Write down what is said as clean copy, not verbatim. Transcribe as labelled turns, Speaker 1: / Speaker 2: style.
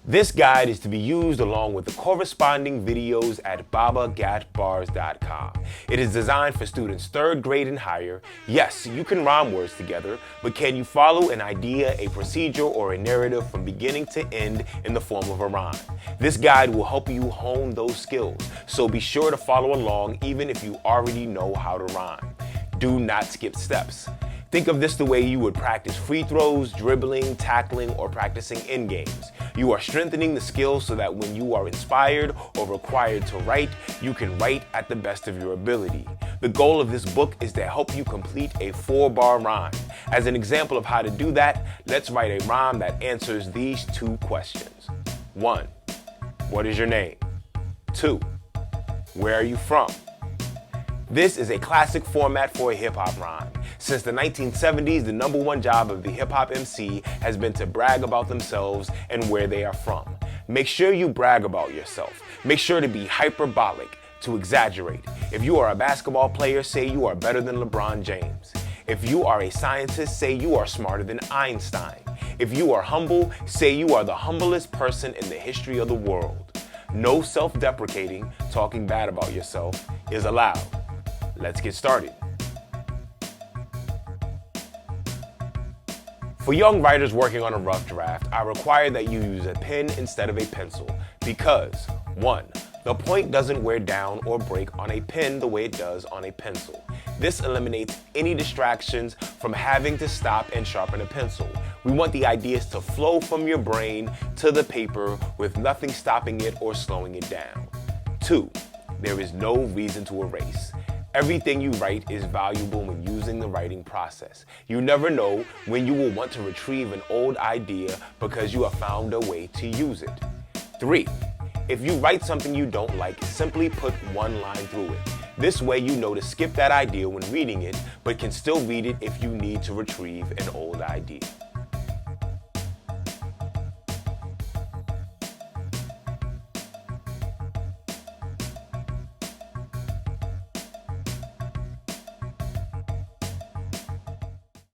Speaker 1: This guide is to be used along with the corresponding videos at babagatbars.com. It is designed for students 3rd grade and higher. Yes, you can rhyme words together, but can you follow an idea, a procedure, or a narrative from beginning to end in the form of a rhyme? This guide will help you hone those skills, so be sure to follow along even if you already know how to rhyme. Do not skip steps. Think of this the way you would practice free throws, dribbling, tackling, or practicing in games. You are strengthening the skills so that when you are inspired or required to write, you can write at the best of your ability. The goal of this book is to help you complete a 4-bar rhyme. As an example of how to do that, let's write a rhyme that answers these 2 questions. 1. What is your name? 2. Where are you from? This is a classic format for a hip-hop rhyme. Since the 1970s, the #1 job of the hip-hop MC has been to brag about themselves and where they are from. Make sure you brag about yourself. Make sure to be hyperbolic, to exaggerate. If you are a basketball player, say you are better than LeBron James. If you are a scientist, say you are smarter than Einstein. If you are humble, say you are the humblest person in the history of the world. No self-deprecating, talking bad about yourself is allowed. Let's get started. For young writers working on a rough draft, I require that you use a pen instead of a pencil because 1. The point doesn't wear down or break on a pen the way it does on a pencil. This eliminates any distractions from having to stop and sharpen a pencil. We want the ideas to flow from your brain to the paper with nothing stopping it or slowing it down. 2. There is no reason to erase. Everything you write is valuable when using the writing process. You never know when you will want to retrieve an old idea because you have found a way to use it. 3. If you write something you don't like, simply put 1 line through it. This way you know to skip that idea when reading it, but can still read it if you need to retrieve an old idea.